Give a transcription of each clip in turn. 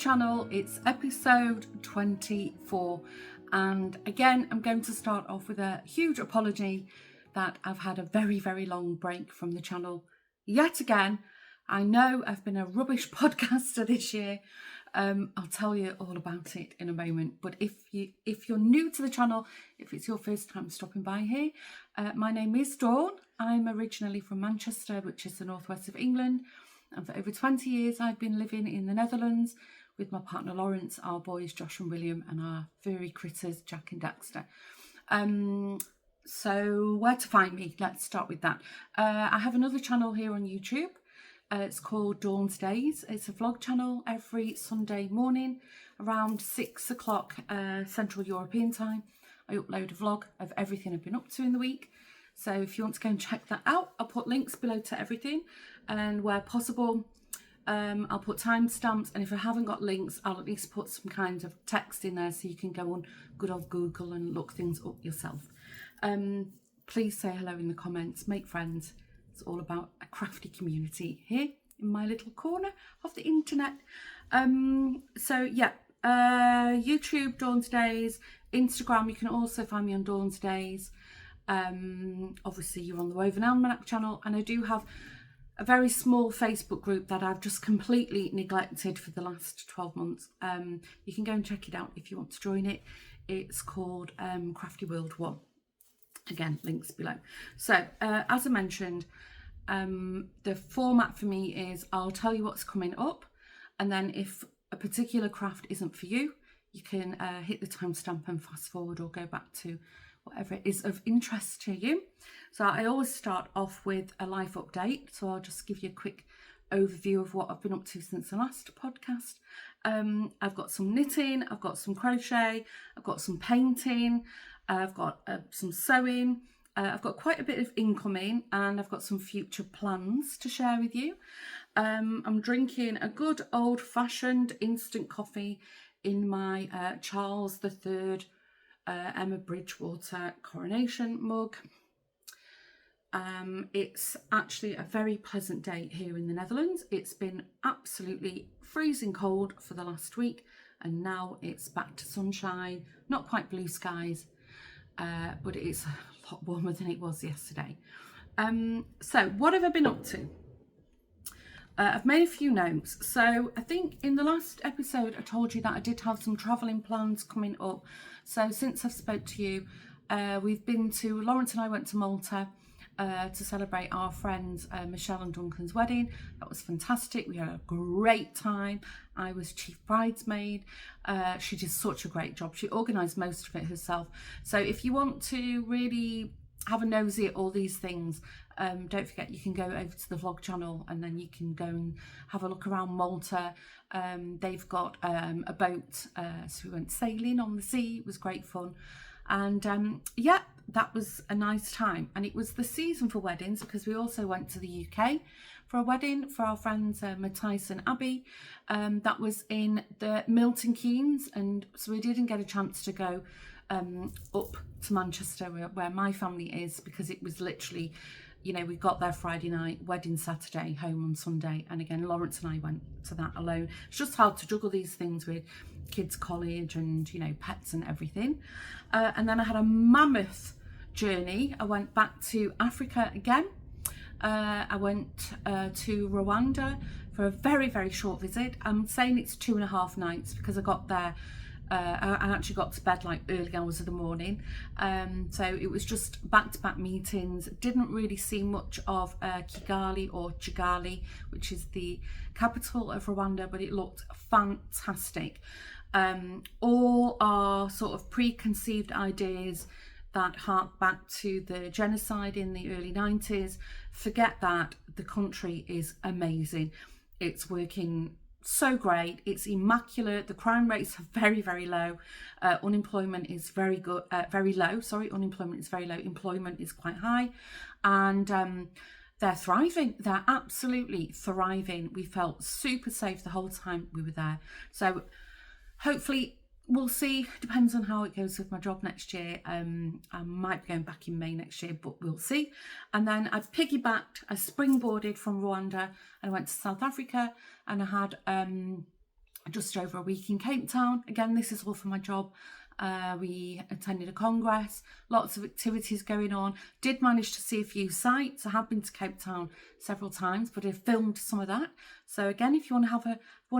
channel. It's episode 24, and again I'm going to start off with a huge apology that I've had a very long break from the channel yet again. I know I've been a rubbish podcaster this year. I'll tell you all about it in a moment, but if you're new to the channel, if it's your first time stopping by here, my name is Dawn. I'm originally from Manchester, which is the northwest of England, and for over 20 years I've been living in the Netherlands with my partner Lawrence, our boys Josh and William, and our furry critters Jack and Dexter. So where to find me? Let's start with that. I have another channel here on YouTube. It's called Dawn's Days. It's a vlog channel every Sunday morning around 6 o'clock Central European time. I upload a vlog of everything I've been up to in the week. So if you want to go and check that out, I'll put links below to everything, and where possible I'll put timestamps, and if I haven't got links I'll at least put some kind of text in there so you can go on good old Google and look things up yourself. Please say hello in the comments, make friends. It's all about a crafty community here in my little corner of the internet. So yeah, YouTube, Dawn's Days, Instagram, you can also find me on Dawn's Days. Obviously you're on the Woven Almanac channel, and I do have a very small Facebook group that I've just completely neglected for the last 12 months. You can go and check it out if you want to join it. It's called Crafty World 1. Again, links below. So as I mentioned, the format for me is I'll tell you what's coming up, and then if a particular craft isn't for you, you can hit the timestamp and fast forward or go back to whatever is of interest to you. So I always start off with a life update, so I'll just give you a quick overview of what I've been up to since the last podcast. I've got some knitting, I've got some crochet, I've got some painting, I've got some sewing, I've got quite a bit of incoming, and I've got some future plans to share with you. I'm drinking a good old-fashioned instant coffee in my Charles III Emma Bridgewater coronation mug. It's actually a very pleasant day here in the Netherlands. It's been absolutely freezing cold for the last week, and now it's back to sunshine. Not quite blue skies, but it's a lot warmer than it was yesterday. So what have I been up to? I've made a few notes. So I think in the last episode I told you that I did have some travelling plans coming up. So since I've spoke to you, we've been to, Lawrence and I went to Malta to celebrate our friends Michelle and Duncan's wedding. That was fantastic. We had a great time. I was chief bridesmaid. She did such a great job. She organised most of it herself. So if you want to really have a nosy at all these things, don't forget you can go over to the vlog channel, and then you can go and have a look around Malta. They've got a boat, so we went sailing on the sea. It was great fun, and yeah, that was a nice time. And it was the season for weddings, because we also went to the UK for a wedding for our friends Matthias and Abby. That was in the Milton Keynes, and so we didn't get a chance to go up to Manchester where my family is, because it was literally, you know, we got there Friday night, wedding Saturday, home on Sunday, and again Lawrence and I went to that alone. It's just hard to juggle these things with kids' college and, you know, pets and everything. And then I had a mammoth journey. I went back to Africa again. I went to Rwanda for a very short visit. I'm saying it's 2.5 nights because I got there, I actually got to bed like early hours of the morning. So it was just back-to-back meetings. Didn't really see much of Kigali or Kigali, which is the capital of Rwanda, but it looked fantastic. All our sort of preconceived ideas that hark back to the genocide in the early 90s, forget that. The country is amazing. It's working so great. It's immaculate. The crime rates are very low. Unemployment is very low. Unemployment is very low. Employment is quite high, and they're thriving. They're absolutely thriving. We felt super safe the whole time we were there. So hopefully, we'll see. Depends on how it goes with my job next year. I might be going back in May next year, but we'll see. And then I piggybacked, I springboarded from Rwanda and I went to South Africa, and I had just over a week in Cape Town. Again, this is all for my job. We attended a congress, lots of activities going on. Did manage to see a few sites. I have been to Cape Town several times, but I filmed some of that. So again, if you want to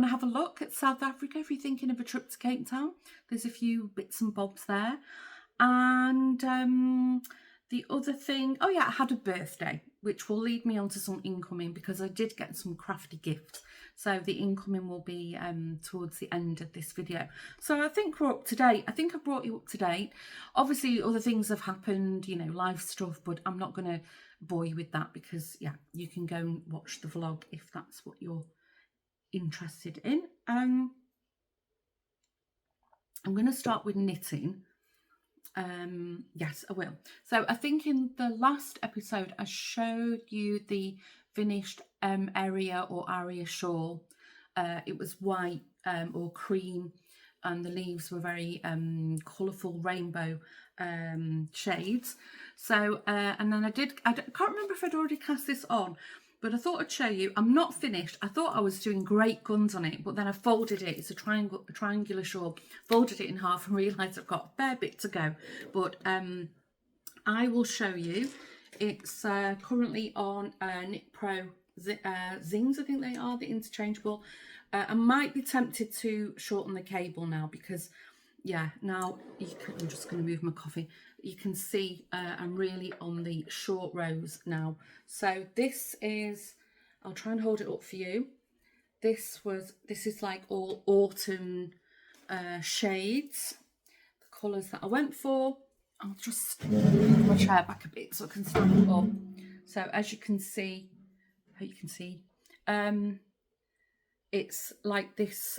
have a look at South Africa, if you're thinking of a trip to Cape Town, there's a few bits and bobs there. And the other thing, oh yeah, I had a birthday, which will lead me on to some incoming, because I did get some crafty gifts. So the incoming will be towards the end of this video. So I think we're up to date. I think I brought you up to date. Obviously, other things have happened, you know, life stuff, but I'm not going to bore you with that, because, yeah, you can go and watch the vlog if that's what you're interested in. I'm going to start with knitting. Yes, I will. So I think in the last episode, I showed you the finished area shawl. It was white or cream, and the leaves were very colourful rainbow shades. So and then I can't remember if I'd already cast this on, but I thought I'd show you. I'm not finished. I thought I was doing great guns on it, but then I folded it. It's a triangular shawl. Folded it in half and realised I've got a fair bit to go. But I will show you. It's currently on Knit Pro Zings, I think they are, the interchangeable. I might be tempted to shorten the cable now, because, yeah, now I'm just going to move my coffee. You can see I'm really on the short rows now. So this is, I'll try and hold it up for you. This is like all autumn shades, the colours that I went for. I'll just move my chair back a bit so I can stand it up. So as you can see, it's like this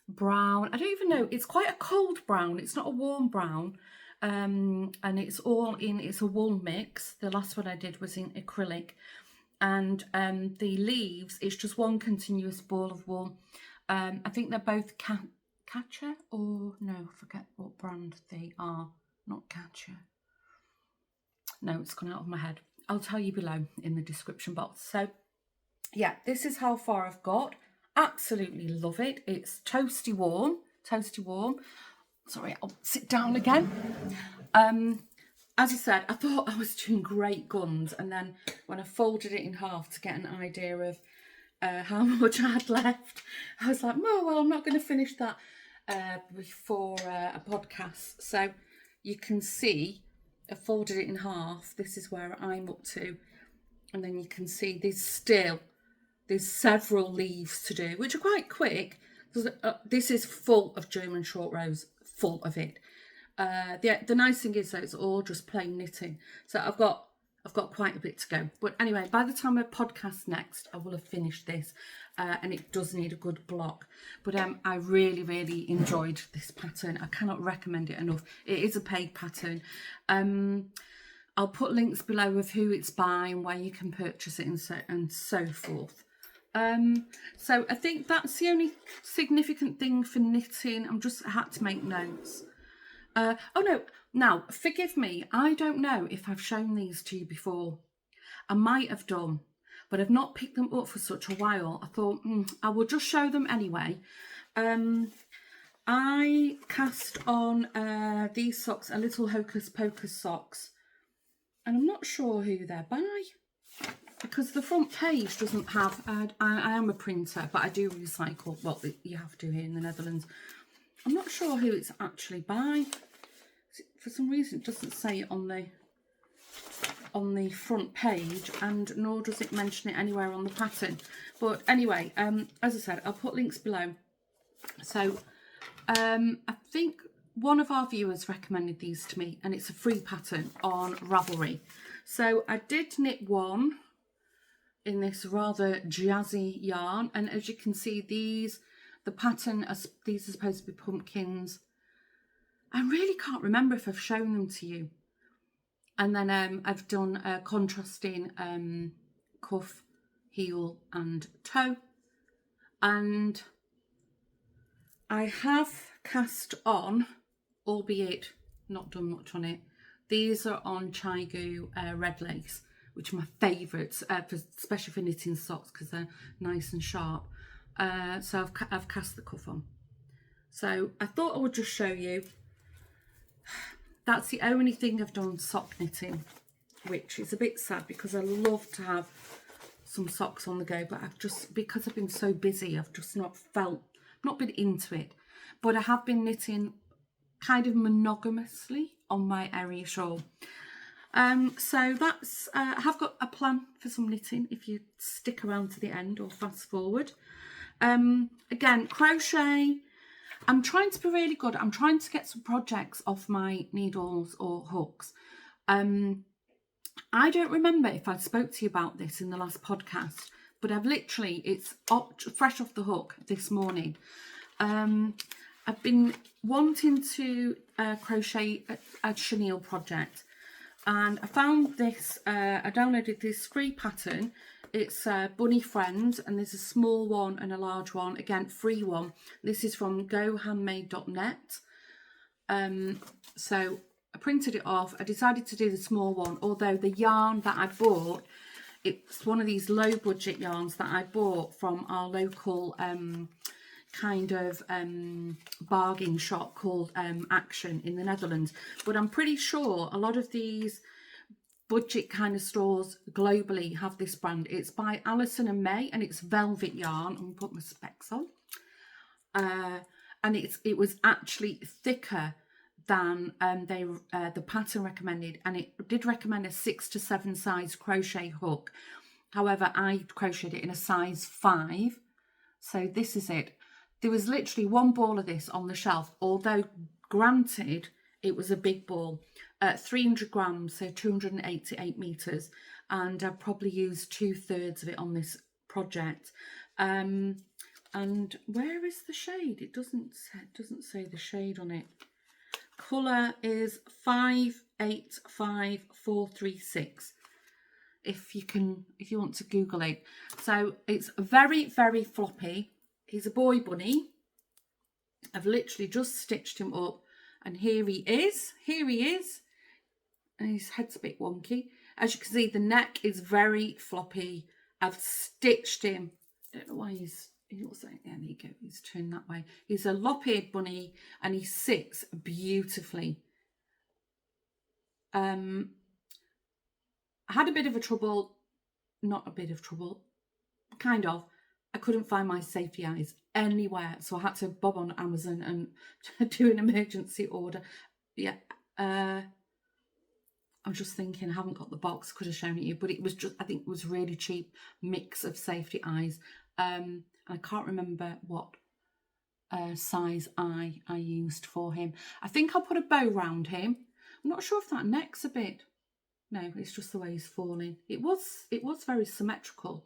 brown. I don't even know, it's quite a cold brown, it's not a warm brown, and it's a wool mix. The last one I did was in acrylic, and the leaves, it's just one continuous ball of wool. I think they're both Catcher, or no, forget what brand they are. Not Catcher. No, it's gone out of my head. I'll tell you below in the description box. So yeah, this is how far I've got. Absolutely love it. It's toasty warm. Sorry, I'll sit down again. As I said, I thought I was doing great guns, and then when I folded it in half to get an idea of how much I had left, I was like, oh, well, I'm not going to finish that before a podcast. So you can see I folded it in half. This is where I'm up to, and then you can see there's several leaves to do, which are quite quick. This is full of German short rows, full of it. The nice thing is that it's all just plain knitting, so I've got quite a bit to go. But anyway, by the time I podcast next, I will have finished this, and it does need a good block. But I really enjoyed this pattern. I cannot recommend it enough. It is a paid pattern. I'll put links below of who it's by and where you can purchase it, and so forth. So I think that's the only significant thing for knitting. I had to make notes. Oh no, now forgive me, I don't know if I've shown these to you before. I might have done, but I've not picked them up for such a while. I thought I will just show them anyway. I cast on these socks, a little Hocus Pocus socks, and I'm not sure who they're by, because the front page doesn't have, I am a printer, but I do recycle. Well, you have to here in the Netherlands. I'm not sure who it's actually by. For some reason, it doesn't say it on the front page, and nor does it mention it anywhere on the pattern. But anyway, as I said, I'll put links below. So I think one of our viewers recommended these to me, and it's a free pattern on Ravelry. So I did knit one in this rather jazzy yarn, and as you can see, these are supposed to be pumpkins. I really can't remember if I've shown them to you. And then I've done a contrasting cuff, heel and toe. And I have cast on, albeit not done much on it, these are on Chigu red lace, which are my favourites, especially for knitting socks, because they're nice and sharp. So I've cast the cuff on. So I thought I would just show you. That's the only thing I've done sock knitting, which is a bit sad because I love to have some socks on the go, but because I've been so busy, I've just not been into it. But I have been knitting kind of monogamously on my area shawl. So that's, I have got a plan for some knitting if you stick around to the end or fast forward. Again, crochet, I'm trying to be really good. I'm trying to get some projects off my needles or hooks. I don't remember if I spoke to you about this in the last podcast, but it's fresh off the hook this morning. I've been wanting to crochet a chenille project, and I found this, I downloaded this free pattern. It's Bunny Friend, and there's a small one and a large one, again free one. This is from gohandmade.net. So I printed it off. I decided to do the small one, although the yarn that I bought, it's one of these low budget yarns that I bought from our local bargain shop called Action in the Netherlands. But I'm pretty sure a lot of these budget kind of stores globally have this brand. It's by Alison and May, and it's velvet yarn. I'm gonna put my specs on. And it was actually thicker than the pattern recommended, and it did recommend a 6 to 7 size crochet hook. However, I crocheted it in a size 5, so this is it. There was literally one ball of this on the shelf, although granted it was a big ball, 300 grams, so 288 meters, and I've probably used 2/3 of it on this project. And where is the shade? It doesn't say the shade on it. Colour is 585436. If you want to Google it. So it's very, very floppy. He's a boy bunny. I've literally just stitched him up, and here he is. And his head's a bit wonky. As you can see, the neck is very floppy. I've stitched him. I don't know why he looks like, yeah, there you go, he's turned that way. He's a lop-eared bunny, and he sits beautifully. I had a bit of a trouble, not a bit of trouble, kind of. I couldn't find my safety eyes anywhere, so I had to bob on Amazon and do an emergency order. Yeah, I'm just thinking, I haven't got the box, could have shown it you, but it was just, I think it was really cheap mix of safety eyes. I can't remember what size I used for him. I think I'll put a bow round him. I'm not sure if that neck's a bit, no, it's just the way he's falling. It was very symmetrical.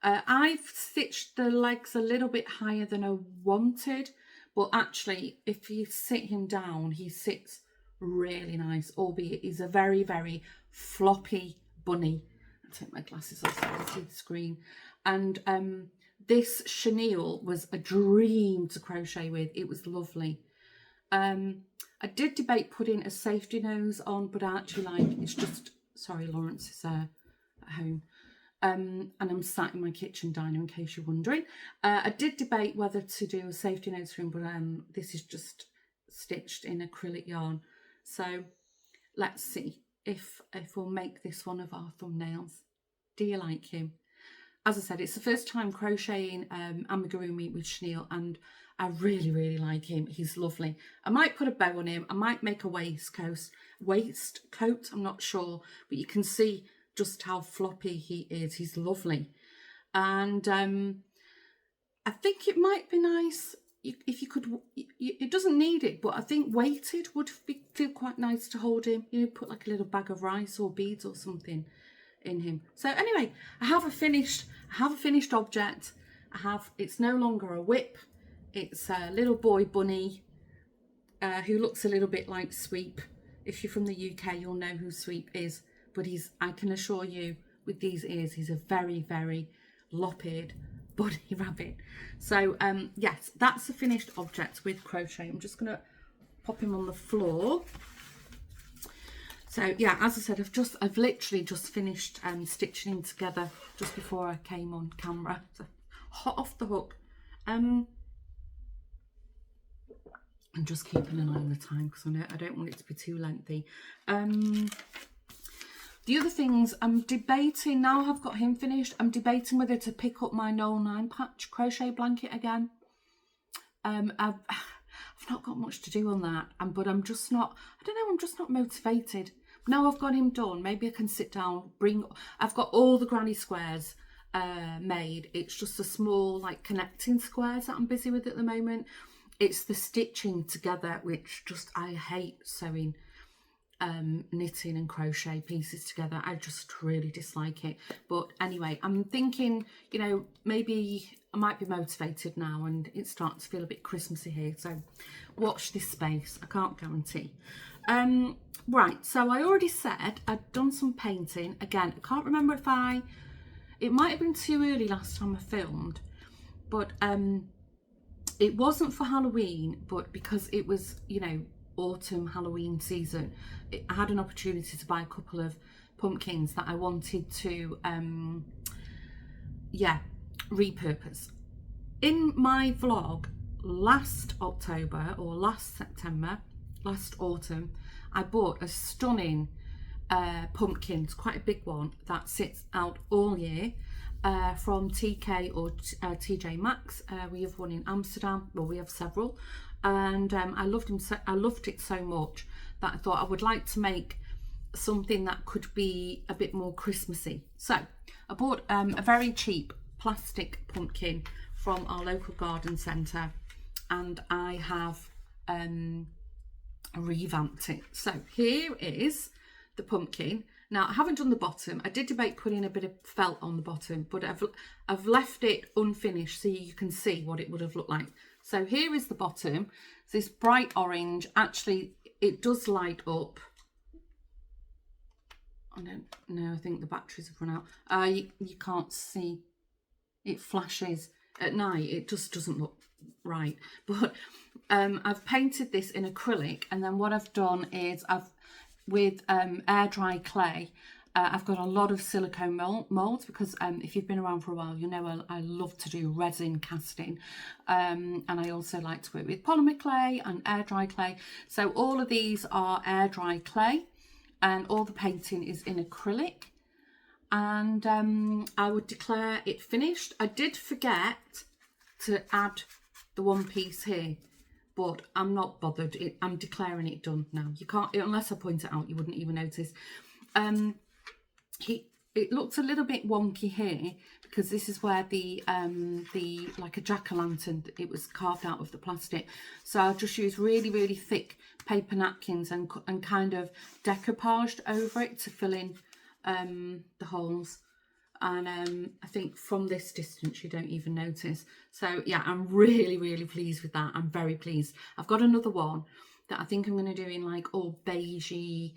I've stitched the legs a little bit higher than I wanted, but actually if you sit him down, he sits really nice, albeit he's a very, very floppy bunny. I'll take my glasses off so I can see the screen. And this chenille was a dream to crochet with. It was lovely. I did debate putting a safety nose on, but I actually like, it's just, sorry, Lawrence is at home. And I'm sat in my kitchen diner, in case you're wondering. I did debate whether to do a safety nose for him, but this is just stitched in acrylic yarn. So let's see if we'll make this one of our thumbnails. Do you like him? As I said, it's the first time crocheting amigurumi with chenille, and I really, really like him. He's lovely. I might put a bow on him. I might make a waistcoat. I'm not sure, but you can see just how floppy he is. He's lovely. And I think it might be nice if you could, it doesn't need it, but I think weighted would feel quite nice to hold him. You know, put like a little bag of rice or beads or something in him. So anyway, I have a finished object. It's no longer a whip. It's a little boy bunny who looks a little bit like Sweep. If you're from the UK, you'll know who Sweep is. But I can assure you, with these ears, he's a very, very lop-eared bunny rabbit. So yes, that's a finished object with crochet. I'm just gonna pop him on the floor. So yeah, as I said, I've literally just finished stitching him together just before I came on camera. So hot off the hook. I'm just keeping an eye on the time because I don't want it to be too lengthy. The other things I'm debating, now I've got him finished, I'm debating whether to pick up my Knoll 9 patch crochet blanket again. I've not got much to do on that, but I'm just not, I don't know, I'm just not motivated. Now I've got him done, maybe I can sit down, I've got all the granny squares made. It's just the small like connecting squares that I'm busy with at the moment. It's the stitching together, which just, I hate sewing knitting and crochet pieces together. I just really dislike it. But anyway, I'm thinking, you know, maybe I might be motivated now and it's starting to feel a bit Christmassy here. So watch this space. I can't guarantee. Right, so I already said I'd done some painting. Again, I can't remember if it might have been too early last time I filmed, but it wasn't for Halloween, but because it was, you know, autumn Halloween season, I had an opportunity to buy a couple of pumpkins that I wanted to repurpose. In my vlog last October or last September, last autumn, I bought a stunning pumpkin. It's quite a big one that sits out all year, from TK or TJ Maxx. We have one in Amsterdam, well, we have several, and I loved it so much that I thought I would like to make something that could be a bit more Christmassy. So I bought a very cheap plastic pumpkin from our local garden centre, and I have revamped it. So here is the pumpkin. Now I haven't done the bottom. I did debate putting a bit of felt on the bottom, but I've left it unfinished so you can see what it would have looked like. So here is the bottom. It's this bright orange. Actually, it does light up. I don't know, I think the batteries have run out. You can't see. It flashes at night. It just doesn't look right. But I've painted this in acrylic, and then what I've done is with air dry clay, I've got a lot of silicone molds because if you've been around for a while, you know I love to do resin casting, and I also like to work with polymer clay and air dry clay. So all of these are air dry clay, and all the painting is in acrylic, and I would declare it finished. I did forget to add the one piece here, but I'm not bothered. I'm declaring it done now. You can't, unless I point it out, you wouldn't even notice. It looks a little bit wonky here because this is where the like a jack-o'-lantern, it was carved out of the plastic. So I'll just use really, really thick paper napkins and kind of decoupaged over it to fill in the holes. And I think from this distance you don't even notice. So yeah, I'm really, really pleased with that. I'm very pleased. I've got another one that I think I'm going to do in like all beigey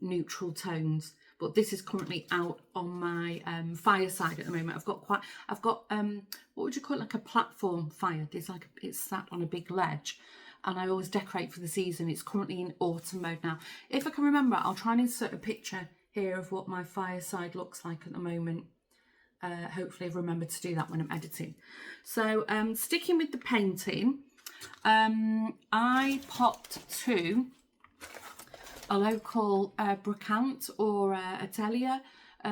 neutral tones, but this is currently out on my fireside at the moment. I've got what would you call it, like a platform fire. There's like, it's sat on a big ledge, and I always decorate for the season. It's currently in autumn mode now. If I can remember, I'll try and insert a picture here of what my fireside looks like at the moment. Hopefully I've remembered to do that when I'm editing. So sticking with the painting, I popped to a local brocante or atelier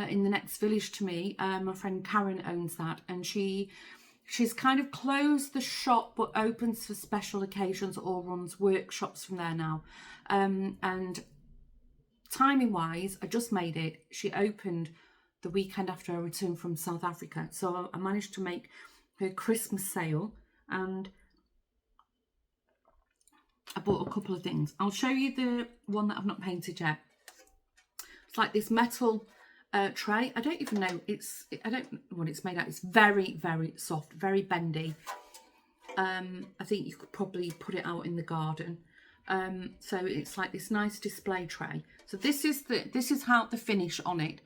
in the next village to me. My friend Karen owns that, and she's kind of closed the shop but opens for special occasions or runs workshops from there now. And timing wise, I just made it. She opened the weekend after I returned from South Africa, so I managed to make her Christmas sale, and I bought a couple of things. I'll show you the one that I've not painted yet. It's like this metal tray. I don't even know, I don't know what it's made out. It's very, very soft, very bendy. I think you could probably put it out in the garden. So it's like this nice display tray. So this is how the finish on it.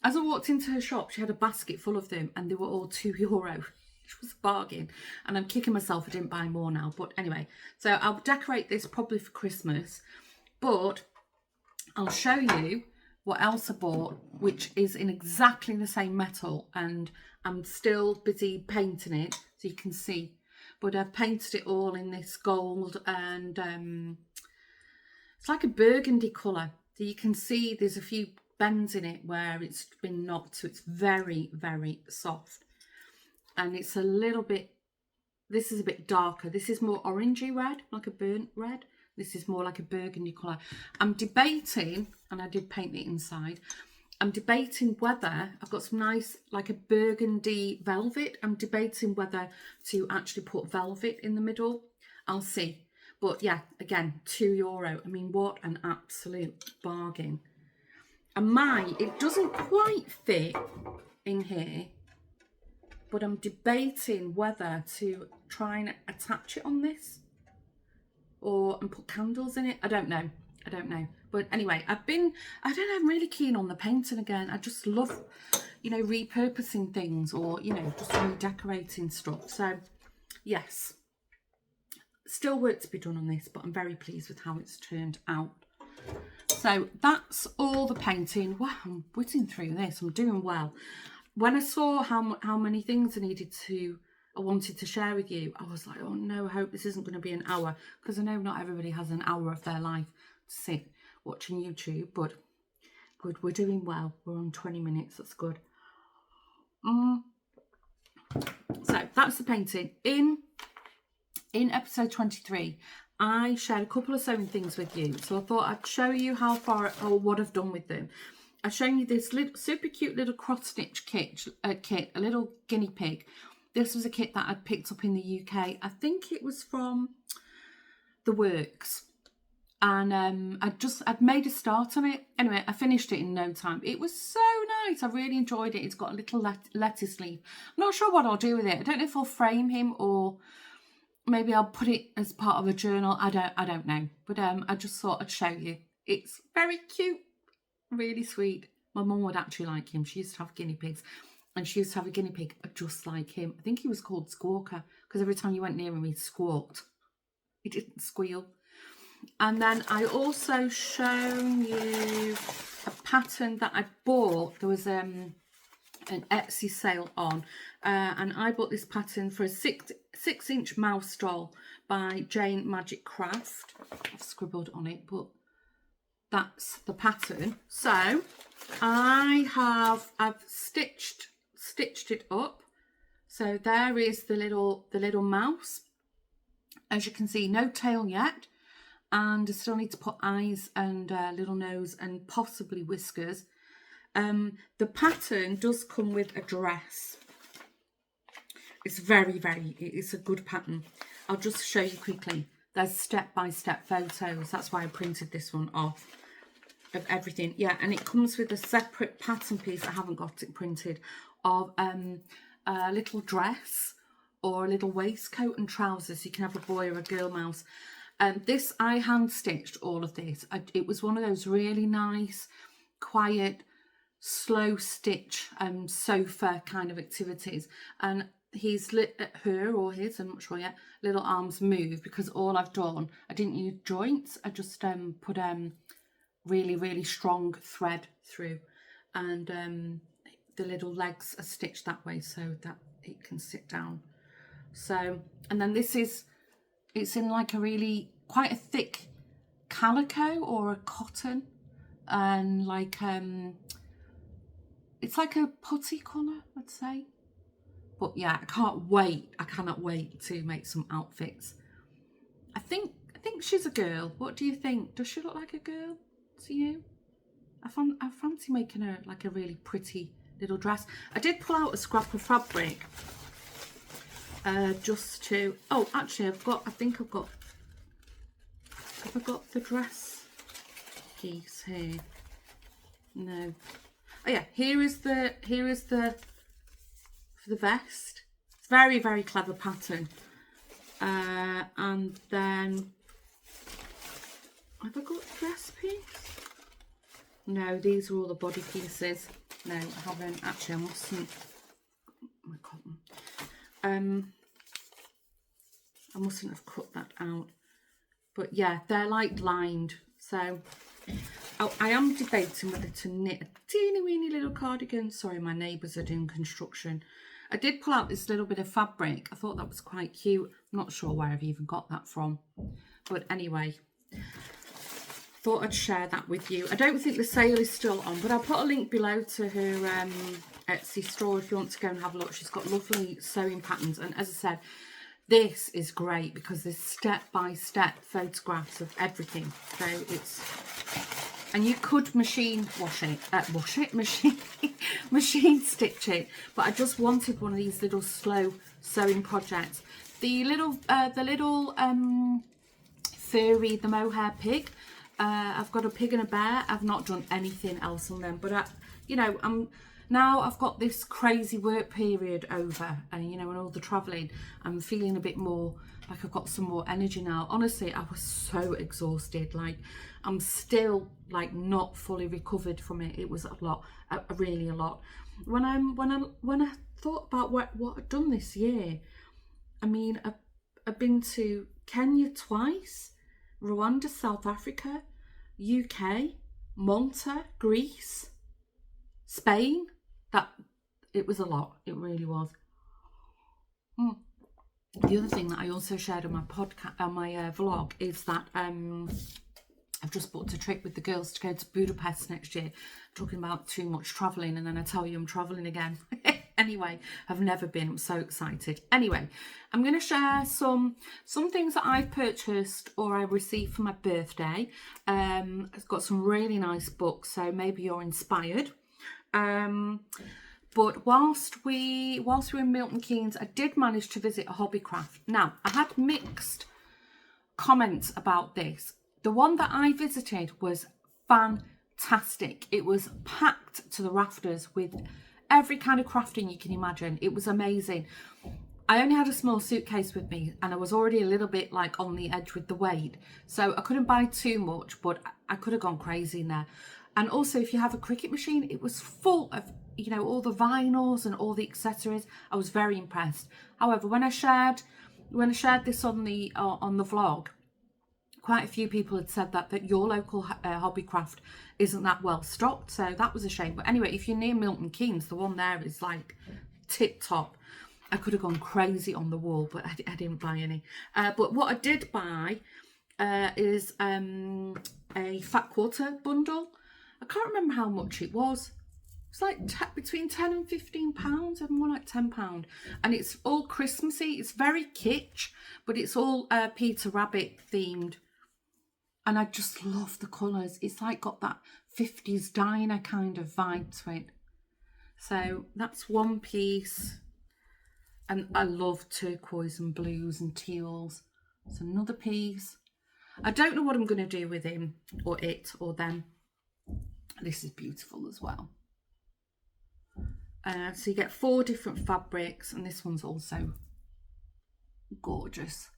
As I walked into her shop, she had a basket full of them, and they were all €2, which was a bargain. And I'm kicking myself I didn't buy more now. But anyway, so I'll decorate this probably for Christmas, but I'll show you what else I bought, which is in exactly the same metal, and I'm still busy painting it. So so you can see. But I've painted it all in this gold, and it's like a burgundy colour. So you can see there's a few bends in it where it's been knocked, so it's very, very soft. And it's a little bit, this is a bit darker. This is more orangey red, like a burnt red. This is more like a burgundy colour. I'm debating, and I did paint the inside, I'm debating whether, I've got some nice, like a burgundy velvet. I'm debating whether to actually put velvet in the middle. I'll see. But yeah, again, €2. I mean, what an absolute bargain. And mine, it doesn't quite fit in here, but I'm debating whether to try and attach it on this and put candles in it. I don't know. But anyway, I'm really keen on the painting again. I just love, you know, repurposing things, or, you know, just redecorating stuff. So yes, still work to be done on this, but I'm very pleased with how it's turned out. So that's all the painting. Wow, I'm whizzing through this. I'm doing well. When I saw how many things I wanted to share with you, I was like, oh no, I hope this isn't going to be an hour, because I know not everybody has an hour of their life to sit watching YouTube, but good, we're doing well. We're on 20 minutes, that's good. So that's the painting. In episode 23, I shared a couple of sewing things with you, so I thought I'd show you how far, or what I've done with them. I've shown you this super cute little cross stitch kit, a little guinea pig. This was a kit that I'd picked up in the UK. I think it was from The Works. And I'd made a start on it. Anyway, I finished it in no time. It was so nice. I really enjoyed it. It's got a little lettuce leaf. I'm not sure what I'll do with it. I don't know if I'll frame him, or maybe I'll put it as part of a journal. I don't know. But I just thought I'd show you. It's very cute. Really sweet. My mum would actually like him. She used to have guinea pigs, and she used to have a guinea pig just like him. I think he was called Squawker, because every time you went near him, he squawked. He didn't squeal. And then I also shown you a pattern that I bought. There was an Etsy sale on, and I bought this pattern for a 6-inch mouse doll by Jane Magic Craft. I've scribbled on it, but that's the pattern. So I've stitched it up. So there is the little mouse. As you can see, no tail yet. And I still need to put eyes and little nose and possibly whiskers. The pattern does come with a dress. It's it's a good pattern. I'll just show you quickly. There's step-by-step photos. That's why I printed this one off of everything. Yeah, and it comes with a separate pattern piece. I haven't got it printed, of a little dress or a little waistcoat and trousers. You can have a boy or a girl mouse. This, I hand stitched all of this. It was one of those really nice, quiet, slow stitch sofa kind of activities. And her or his, I'm not sure yet, little arms move, because all I've done, I didn't use joints. I just put really, really strong thread through, and the little legs are stitched that way so that it can sit down. So, and then it's in like a really quite a thick calico or a cotton, and like it's like a putty colour, I'd say. But yeah, I cannot wait to make some outfits. I think she's a girl. What do you think? Does she look like a girl to you? I fancy making her like a really pretty little dress. I did pull out a scrap of fabric just to, oh actually have I got the dress piece here? No. Oh yeah, here is the for the vest. It's very, very clever pattern. And then have I got the dress piece? No, these are all the body pieces. No, I haven't. Actually, I mustn't. My cotton. I mustn't have cut that out. But yeah, they're like lined. So I am debating whether to knit a teeny weeny little cardigan. Sorry, my neighbours are doing construction. I did pull out this little bit of fabric. I thought that was quite cute. I'm not sure where I've even got that from. But anyway, thought I'd share that with you. I don't think the sale is still on, but I'll put a link below to her Etsy store if you want to go and have a look. She's got lovely sewing patterns. And as I said, this is great because there's step-by-step photographs of everything. So it's... And you could machine machine stitch it, but I just wanted one of these little slow sewing projects. The little furry, the mohair pig. I've got a pig and a bear. I've not done anything else on them, but now I've got this crazy work period over, and and all the travelling. I'm feeling a bit more like I've got some more energy now. Honestly, I was so exhausted. Like, I'm still like not fully recovered from it. It was a lot, really a lot. When I thought about what I've done this year, I mean, I've been to Kenya twice, Rwanda, South Africa, UK, Malta, Greece, Spain. It was a lot. It really was. The other thing that I also shared on my podcast, on my vlog, is that I've just booked a trip with the girls to go to Budapest next year. Talking about too much travelling, and then I tell you I'm travelling again. Anyway, I've never been. I'm so excited. Anyway, I'm going to share some things that I've purchased or I received for my birthday. I've got some really nice books, so maybe you're inspired. But whilst we were in Milton Keynes, I did manage to visit a Hobbycraft. Now, I had mixed comments about this. The one that I visited was fantastic. It was packed to the rafters with every kind of crafting you can imagine. It was amazing. I only had a small suitcase with me, and I was already a little bit like on the edge with the weight. So I couldn't buy too much, but I could have gone crazy in there. And also, if you have a Cricut machine, it was full of, all the vinyls and all the accessories. I was very impressed. However, when I shared this on the vlog, quite a few people had said that your local Hobbycraft isn't that well stocked, so that was a shame. But anyway, if you're near Milton Keynes, the one there is like tip top. I could have gone crazy on the wall, but I didn't buy any. But what I did buy is a fat quarter bundle. I can't remember how much it was. It's like between £10 and £15, and more like £10. And it's all Christmassy. It's very kitsch, but it's all Peter Rabbit themed. And I just love the colours. It's like got that 50s diner kind of vibe to it. So that's one piece. And I love turquoise and blues and teals. It's another piece. I don't know what I'm going to do with him or it or them. This is beautiful as well. So you get 4 different fabrics, and this one's also gorgeous.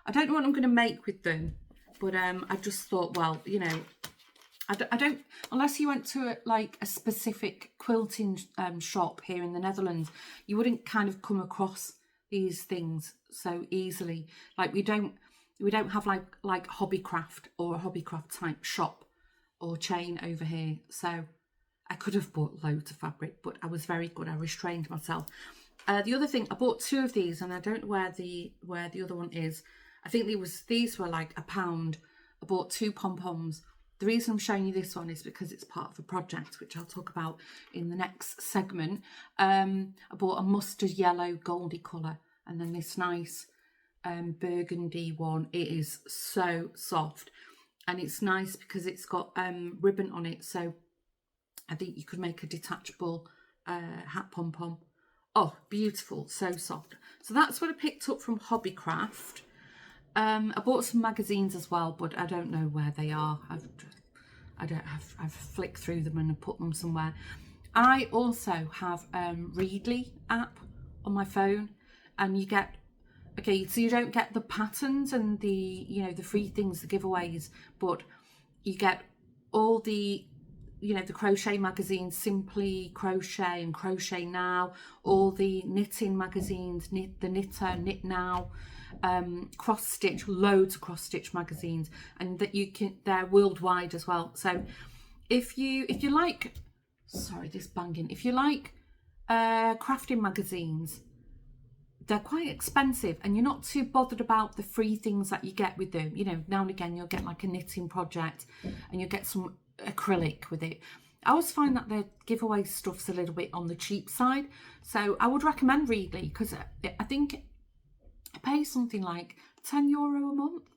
I don't know what I'm going to make with them, but I just thought, well, I don't, unless you went to a specific quilting shop here in the Netherlands, you wouldn't kind of come across these things so easily. Like we don't have like Hobbycraft or a Hobbycraft type shop or chain over here. So I could have bought loads of fabric, but I was very good. I restrained myself. The other thing, I bought 2 of these, and I don't know where the other one is. I think these were like £1. I bought 2 pom-poms. The reason I'm showing you this one is because it's part of a project, which I'll talk about in the next segment. I bought a mustard yellow goldy colour, and then this nice burgundy one. It is so soft, and it's nice because it's got ribbon on it, so I think you could make a detachable hat pom-pom. Oh, beautiful, so soft. So that's what I picked up from Hobbycraft. I bought some magazines as well, but I don't know where they are. I've flicked through them and put them somewhere. I also have Readly app on my phone, and you get, okay, so you don't get the patterns and the the free things, the giveaways, but you get all the the crochet magazines, Simply Crochet and Crochet Now, all the knitting magazines, The Knitter, Knit Now, cross stitch, loads of cross stitch magazines, and that they're worldwide as well. So if you like, sorry, this banging, if you like crafting magazines. They're quite expensive and you're not too bothered about the free things that you get with them. You know, now and again you'll get like a knitting project and you'll get some acrylic with it. I always find that their giveaway stuff's a little bit on the cheap side. So I would recommend Readly, because I think I pay something like €10 a month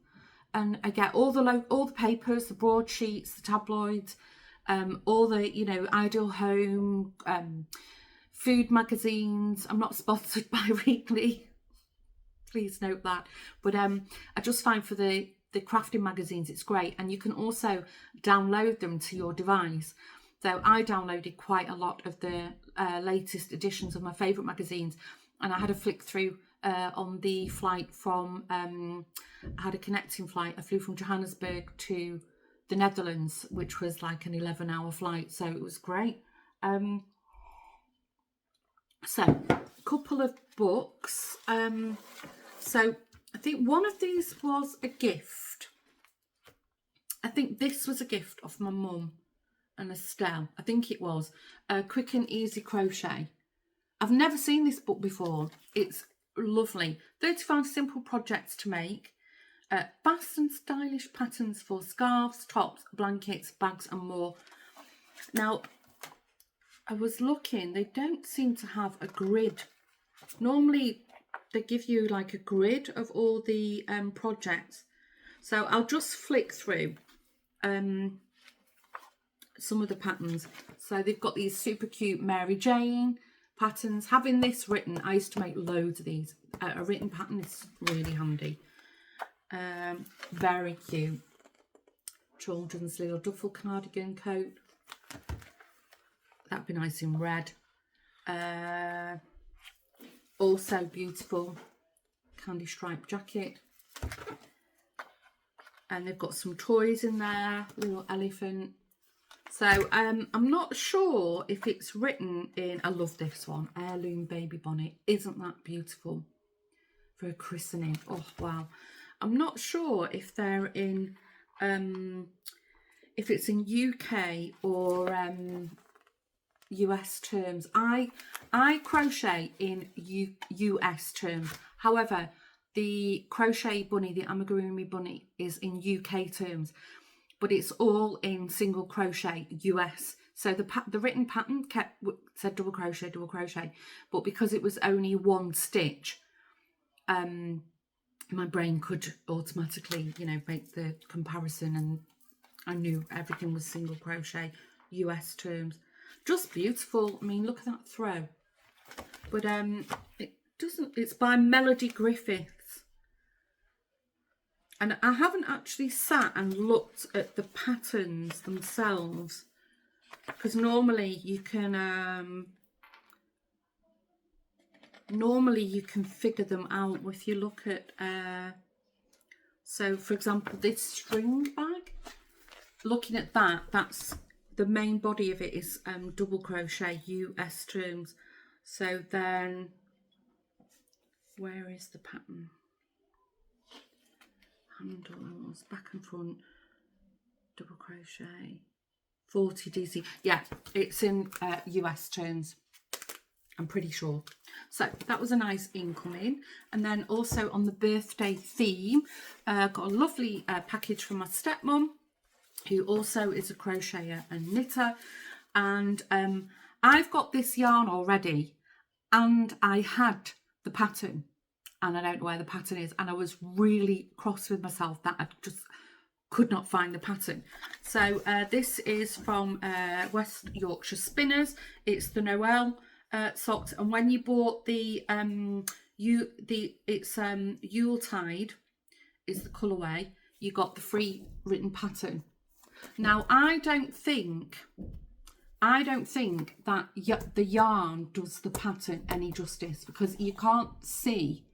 and I get all the papers, the broadsheets, the tabloids, all the, you know, Ideal Home, food magazines. I'm not sponsored by Readly, please note that, but I just find for the crafting magazines it's great, and you can also download them to your device. So I downloaded quite a lot of the latest editions of my favourite magazines, and I had a flick through on the flight from, I had a connecting flight. I flew from Johannesburg to the Netherlands, which was like an 11-hour flight, so it was great. So a couple of books. So I think one of these was a gift. I think this was a gift of my mum and Estelle. I think it was Quick and Easy Crochet. I've never seen this book before. It's lovely. 35 simple projects to make. Fast and stylish patterns for scarves, tops, blankets, bags and more. Now, I was looking, they don't seem to have a grid. Normally they give you like a grid of all the projects. So I'll just flick through some of the patterns. So they've got these super cute Mary Jane patterns. Having this written, I used to make loads of these. A written pattern is really handy. Very cute. Children's little duffel cardigan coat. That'd be nice in red. Also beautiful candy striped jacket. And they've got some toys in there, little elephant. So I'm not sure if it's written in, I love this one, heirloom baby bonnet. Isn't that beautiful for a christening? Oh wow. I'm not sure if they're in, if it's in UK or US terms. I crochet in US terms. However, the crochet bunny, the Amigurumi bunny, is in UK terms, but it's all in single crochet US. So the written pattern said double crochet, but because it was only one stitch, my brain could automatically, you know, make the comparison, and I knew everything was single crochet US terms. Just beautiful. I mean, look at that throw. But it doesn't, it's by Melody Griffiths. And I haven't actually sat and looked at the patterns themselves, because normally you can figure them out if you look at so for example this string bag, looking at that, that's the main body of it is double crochet US terms. So then where is the pattern? Handles, back and front, double crochet, 40 DC. Yeah, it's in US terms, I'm pretty sure. So that was a nice incoming. And then also on the birthday theme, got a lovely package from my stepmom, who also is a crocheter and knitter. And I've got this yarn already, and I had the pattern, and I don't know where the pattern is, and I was really cross with myself that I just could not find the pattern. So this is from West Yorkshire Spinners. It's the Noel socks, and when you bought the Yuletide is the colourway, you got the free written pattern. Now I don't think that the yarn does the pattern any justice, because you can't see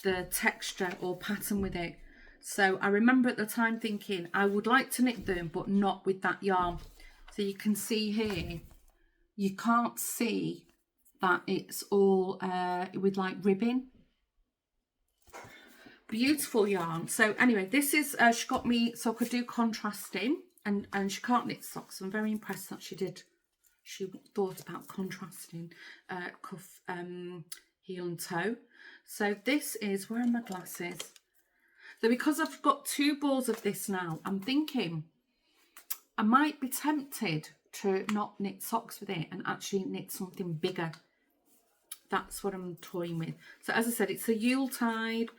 the texture or pattern with it. So I remember at the time thinking I would like to knit them, but not with that yarn. So you can see here, you can't see that it's all with like ribbing. Beautiful yarn. So anyway, this is she got me so I could do contrasting, and she can't knit socks. I'm very impressed that she did she thought about contrasting cuff, heel and toe. So this is, where are my glasses? So because I've got 2 balls of this now, I'm thinking I might be tempted to not knit socks with it and actually knit something bigger. That's what I'm toying with. So as I said, it's a Yuletide,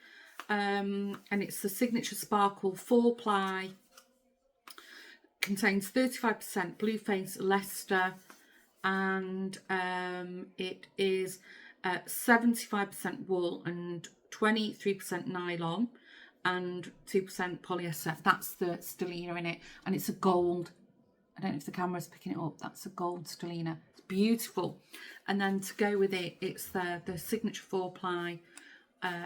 and it's the Signature Sparkle 4-ply. Contains 35% Blueface Leicester, and it is 75% wool and 23% nylon and 2% polyester. That's the stellina in it, and it's a gold. I don't know if the camera's picking it up. That's a gold stellina. It's beautiful. And then to go with it, it's the Signature 4-ply.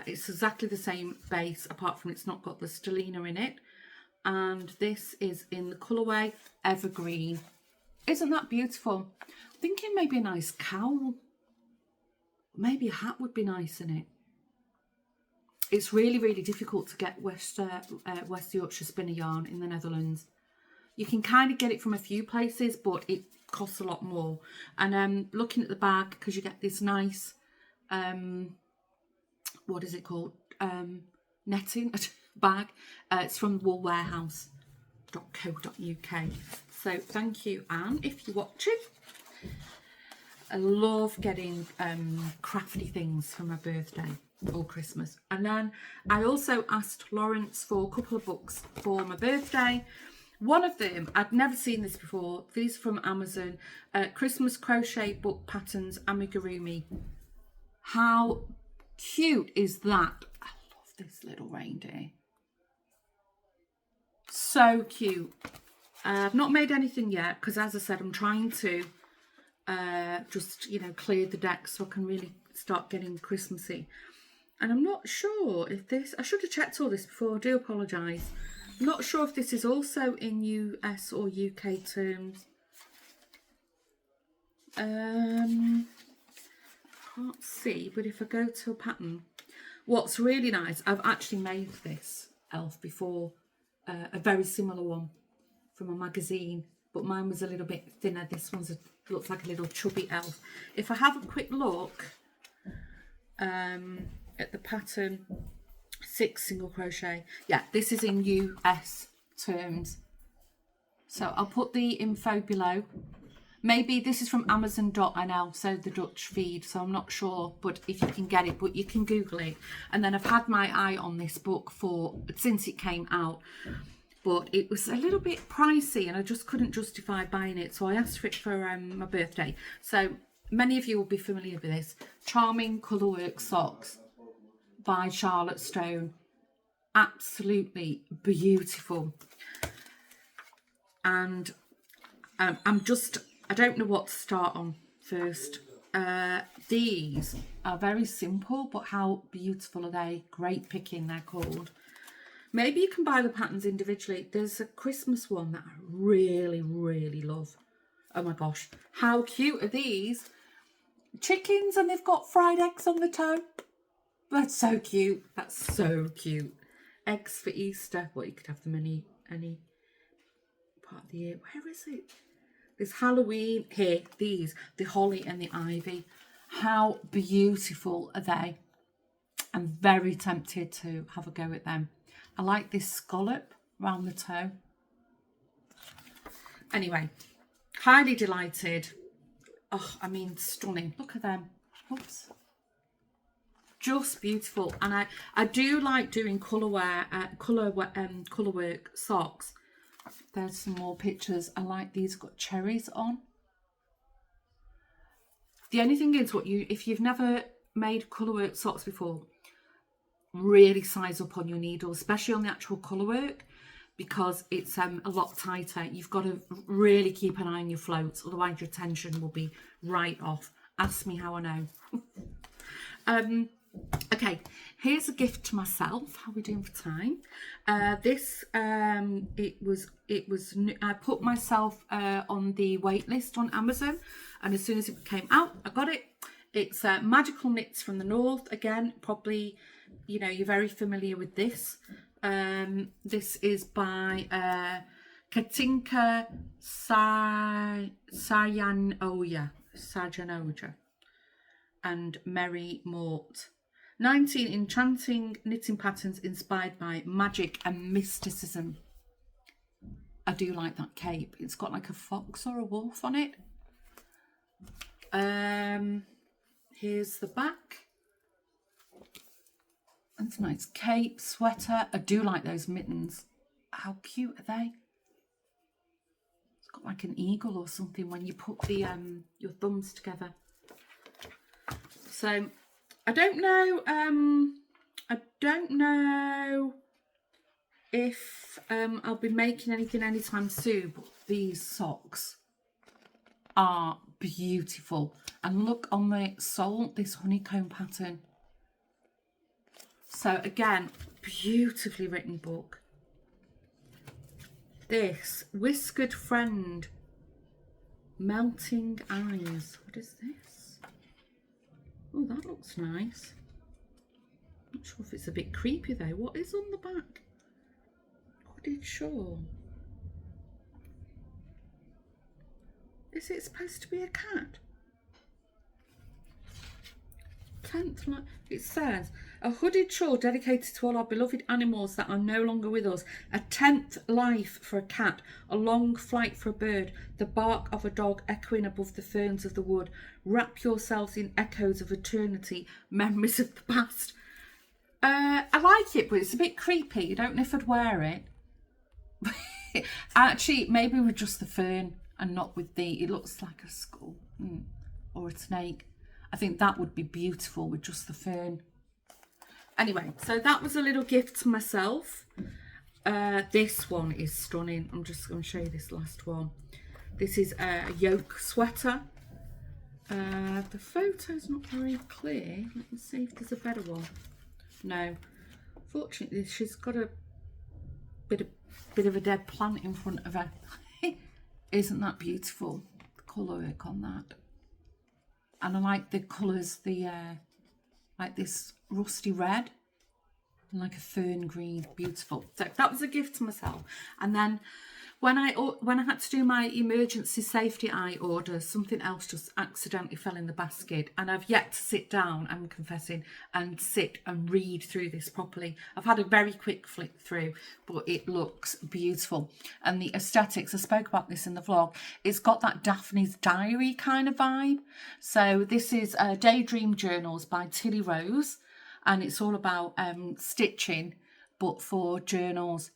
It's exactly the same base, apart from it's not got the stellina in it. And this is in the colourway Evergreen. Isn't that beautiful? I'm thinking maybe a nice cowl. Maybe a hat would be nice in it. It's really, really difficult to get West Yorkshire spinner yarn in the Netherlands. You can kind of get it from a few places, but it costs a lot more. And looking at the bag, because you get this nice, what is it called? Netting bag. It's from woolwarehouse.co.uk. So thank you, Anne, if you're watching. I love getting crafty things for my birthday or Christmas. And then I also asked Lawrence for a couple of books for my birthday. One of them, I'd never seen this before. These are from Amazon. Christmas Crochet Book Patterns, Amigurumi. How cute is that? I love this little reindeer. So cute. I've not made anything yet because, as I said, I'm trying to just, you know, clear the deck so I can really start getting Christmassy. And I'm not sure if this, I should have checked all this before, I do apologise. I'm not sure if this is also in US or UK terms. Can't see, but if I go to a pattern, what's really nice, I've actually made this elf before, a very similar one from a magazine, but mine was a little bit thinner. This one's looks like a little chubby elf. If I have a quick look at the pattern, 6 single crochet, yeah, this is in US terms, so I'll put the info below. Maybe this is from Amazon.nl, so the Dutch feed, so I'm not sure, but if you can get it, but you can Google it. And then I've had my eye on this book since it came out, but it was a little bit pricey and I just couldn't justify buying it, so I asked for it for my birthday. So many of you will be familiar with this. Charming Colorwork Socks by Charlotte Stone. Absolutely beautiful. And I don't know what to start on first. These are very simple, but how beautiful are they? Great picking, they're called. Maybe you can buy the patterns individually. There's a Christmas one that I really, really love. Oh my gosh, how cute are these? Chickens, and they've got fried eggs on the toe. That's so cute. That's so cute. Eggs for Easter. Well, you could have them any part of the year. Where is it? There's Halloween. Here, these. The holly and the ivy. How beautiful are they? I'm very tempted to have a go at them. I like this scallop around the toe. Anyway, highly delighted. Oh, I mean, stunning. Look at them. Oops. Just beautiful. And I do like doing Colorwork socks. There's some more pictures. I like these, got cherries on. The only thing is, if you've never made Colorwork socks before, really size up on your needle, especially on the actual Colorwork, because it's a lot tighter. You've got to really keep an eye on your floats, otherwise your tension will be right off. Ask me how I know. Okay, here's a gift to myself. How are we doing for time? This I put myself on the wait list on Amazon, and as soon as it came out, I got it. It's Magical Knits from the North. Again, probably, you know, you're very familiar with this. This is by Katinka Sajanoja and Mary Mort. 19 enchanting knitting patterns inspired by magic and mysticism. I do like that cape. It's got like a fox or a wolf on it. Here's the back. That's a nice cape, sweater. I do like those mittens. How cute are they? It's got like an eagle or something when you put the your thumbs together. So I don't know if I'll be making anything anytime soon, but these socks are beautiful. And look on the sole, this honeycomb pattern. So again, beautifully written book. This Whiskered Friend, Melting Eyes. What is this? Oh, that looks nice. Not sure if it's a bit creepy though. What is on the back? Hooded shawl. Is it supposed to be a cat? 10th line. It says, a hooded shawl dedicated to all our beloved animals that are no longer with us. A 10th life for a cat. A long flight for a bird. The bark of a dog echoing above the ferns of the wood. Wrap yourselves in echoes of eternity. Memories of the past. I like it, but it's a bit creepy. You don't know if I'd wear it. Actually, maybe with just the fern and not with the... It looks like a skull or a snake. I think that would be beautiful with just the fern. Anyway, so that was a little gift to myself. This one is stunning. I'm just going to show you this last one. This is a yoke sweater. The photo's not very clear. Let me see if there's a better one. No. Fortunately, she's got a bit of a dead plant in front of her. Isn't that beautiful? The colour work on that. And I like the colours, like this rusty red and like a fern green, beautiful. So that was a gift to myself. And then when I had to do my emergency safety eye order, something else just accidentally fell in the basket, and I've yet to sit down, I'm confessing, and sit and read through this properly. I've had a very quick flick through, but it looks beautiful. And the aesthetics, I spoke about this in the vlog, it's got that Daphne's Diary kind of vibe. So this is Daydream Journals by Tilly Rose, and it's all about stitching, but for journals.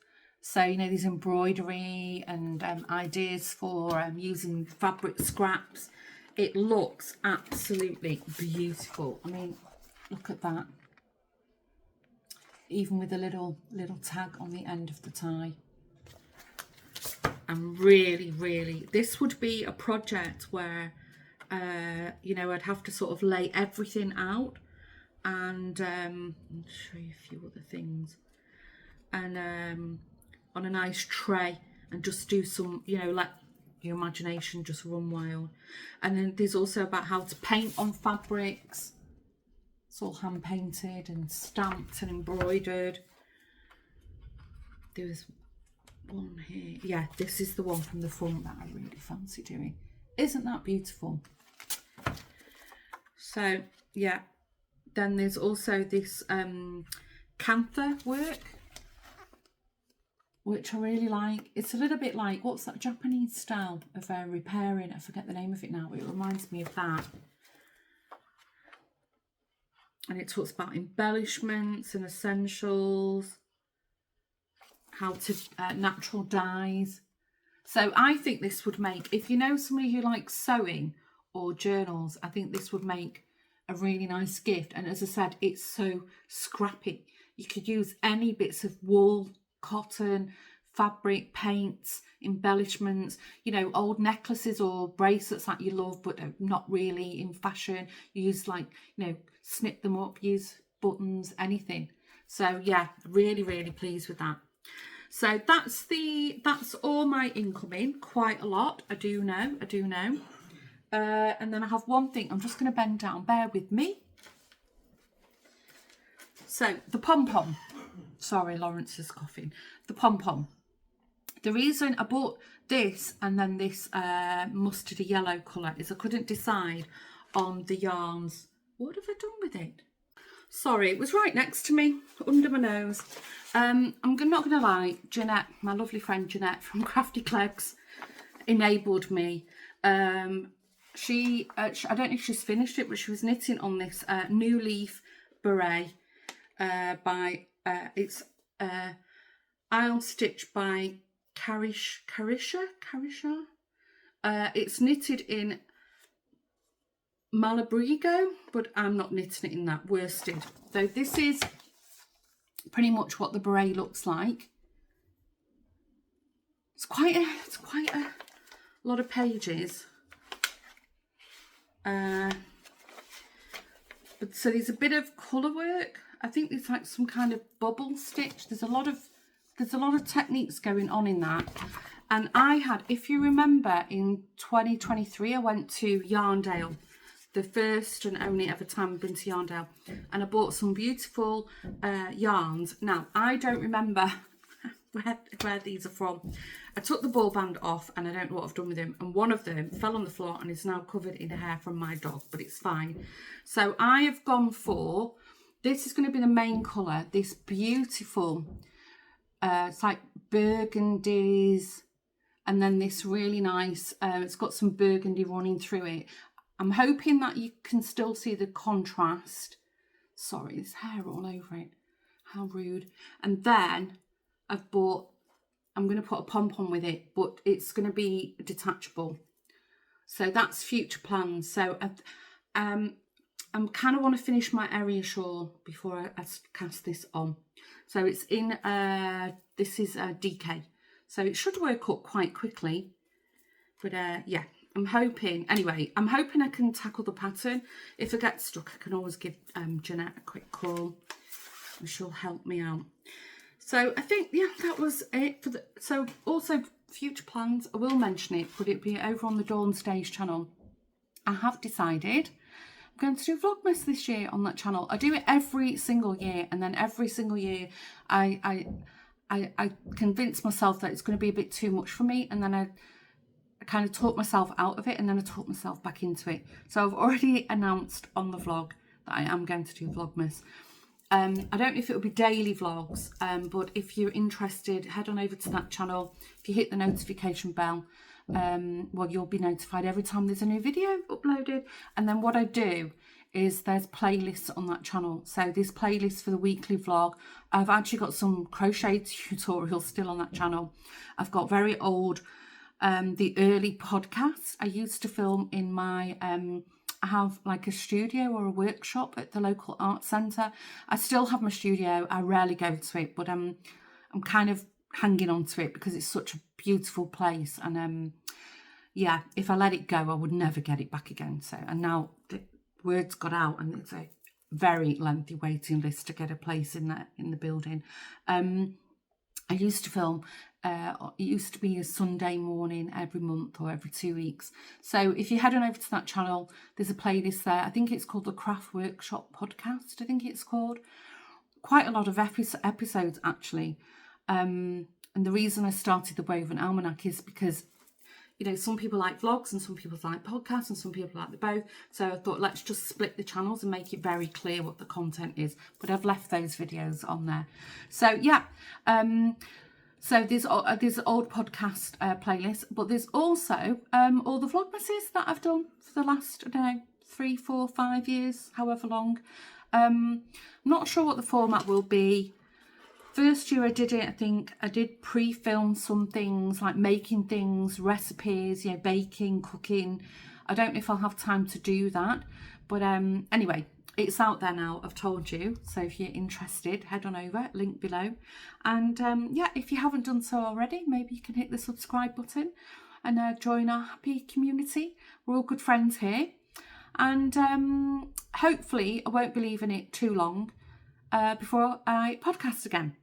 So, you know, there's embroidery and ideas for using fabric scraps. It looks absolutely beautiful. I mean, look at that. Even with a little tag on the end of the tie. And really, this would be a project where, you know, I'd have to sort of lay everything out. And I'll show you a few other things. And... on a nice tray, and just do some, you know, let your imagination just run wild. And then there's also about how to paint on fabrics. It's all hand painted and stamped and embroidered. There's one here. Yeah, this is the one from the front that I really fancy doing. Isn't that beautiful? So yeah, then there's also this cantha work, which I really like. It's a little bit like, what's that Japanese style of repairing? I forget the name of it now, but it reminds me of that. And it talks about embellishments and essentials, how to natural dyes. So I think this would make, if you know somebody who likes sewing or journals, I think this would make a really nice gift. And as I said, it's so scrappy. You could use any bits of wool, cotton, fabric, paints, embellishments, you know, old necklaces or bracelets that you love but are not really in fashion. You use, like, you know, snip them up, use buttons, anything. So yeah, really pleased with that. So that's all my incoming. Quite a lot, I do know. And then I have one thing. I'm just going to bend down, bear with me. So the pom-pom. Sorry, Lawrence is coughing. The pom-pom. The reason I bought this and then this mustardy yellow colour is I couldn't decide on the yarns. What have I done with it? Sorry, it was right next to me, under my nose. I'm not going to lie, Jeanette, my lovely friend Jeanette from Crafty Clegs, enabled me. I don't know if she's finished it, but she was knitting on this New Leaf beret by, it's Isle Stitch by Carisha. It's knitted in Malabrigo, but I'm not knitting it in that, worsted. So this is pretty much what the beret looks like. It's quite a lot of pages. But so there's a bit of colour work. I think there's like some kind of bubble stitch. There's a lot of techniques going on in that. And I had, if you remember, in 2023, I went to Yarndale, the first and only ever time I've been to Yarndale, and I bought some beautiful yarns. Now, I don't remember where these are from. I took the ball band off and I don't know what I've done with them, and one of them fell on the floor and is now covered in hair from my dog, but it's fine. So I have gone for, this is going to be the main colour, this beautiful, it's like burgundies, and then this really nice, it's got some burgundy running through it. I'm hoping that you can still see the contrast. Sorry, there's hair all over it. How rude. And then I've bought, I'm going to put a pom-pom with it, but it's going to be detachable. So that's future plans. So I'm kind of want to finish my area shawl before I cast this on. So it's in, this is DK. So it should work up quite quickly. But yeah. I'm hoping I can tackle the pattern. If I get stuck, I can always give Jeanette a quick call and she'll help me out. So I think, yeah, that was it for the, so also future plans, I will mention it, but it'll be over on the Dawn Stage channel. I have decided I'm going to do Vlogmas this year on that channel. I do it every single year, and then every single year I convince myself that it's going to be a bit too much for me, and then I kind of talk myself out of it, and then I talk myself back into it. So I've already announced on the vlog that I am going to do Vlogmas. I don't know if it will be daily vlogs, but if you're interested, head on over to that channel. If you hit the notification bell, well, you'll be notified every time there's a new video uploaded. And then what I do is there's playlists on that channel. So this playlist for the weekly vlog, I've actually got some crochet tutorials still on that channel. I've got very old the early podcasts I used to film in my I have like a studio or a workshop at the local art centre. I still have my studio. I rarely go to it, but I'm kind of hanging on to it because it's such a beautiful place, and yeah, if I let it go I would never get it back again. So, and now the word's got out and it's a very lengthy waiting list to get a place in the building. I used to film, it used to be a Sunday morning every month or every 2 weeks. So if you head on over to that channel, there's a playlist there. I think it's called the Craft Workshop Podcast, I think it's called. Quite a lot of episodes actually. And the reason I started the Woven Almanac is because, you know, some people like vlogs and some people like podcasts and some people like the both. So I thought, let's just split the channels and make it very clear what the content is. But I've left those videos on there. So yeah, so there's old podcast playlist, but there's also all the vlogmases that I've done for the last, I don't know, 3, 4, 5 years, however long. I'm not sure what the format will be. First year I did it, I think I did pre-film some things like making things, recipes, you know, baking, cooking. I don't know if I'll have time to do that, but anyway, it's out there now, I've told you. So if you're interested, head on over, link below. And yeah, if you haven't done so already, maybe you can hit the subscribe button and join our happy community. We're all good friends here. And hopefully I won't be leaving it too long before I podcast again.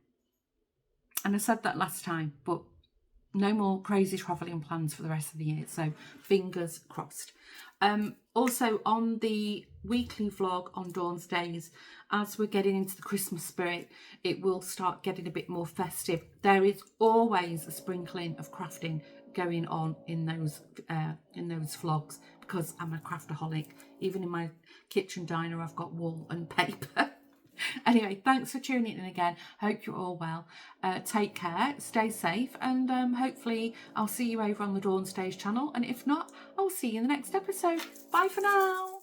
And I said that last time, but no more crazy travelling plans for the rest of the year. So fingers crossed. Also on the weekly vlog on Dawn's Days. As we're getting into the Christmas spirit, it will start getting a bit more festive. There is always a sprinkling of crafting going on in those vlogs, because I'm a craftaholic. Even in my kitchen diner, I've got wool and paper. Anyway, thanks for tuning in again. Hope you're all well. Take care, stay safe, and hopefully I'll see you over on the Dawn's Days channel. And if not, I'll see you in the next episode. Bye for now.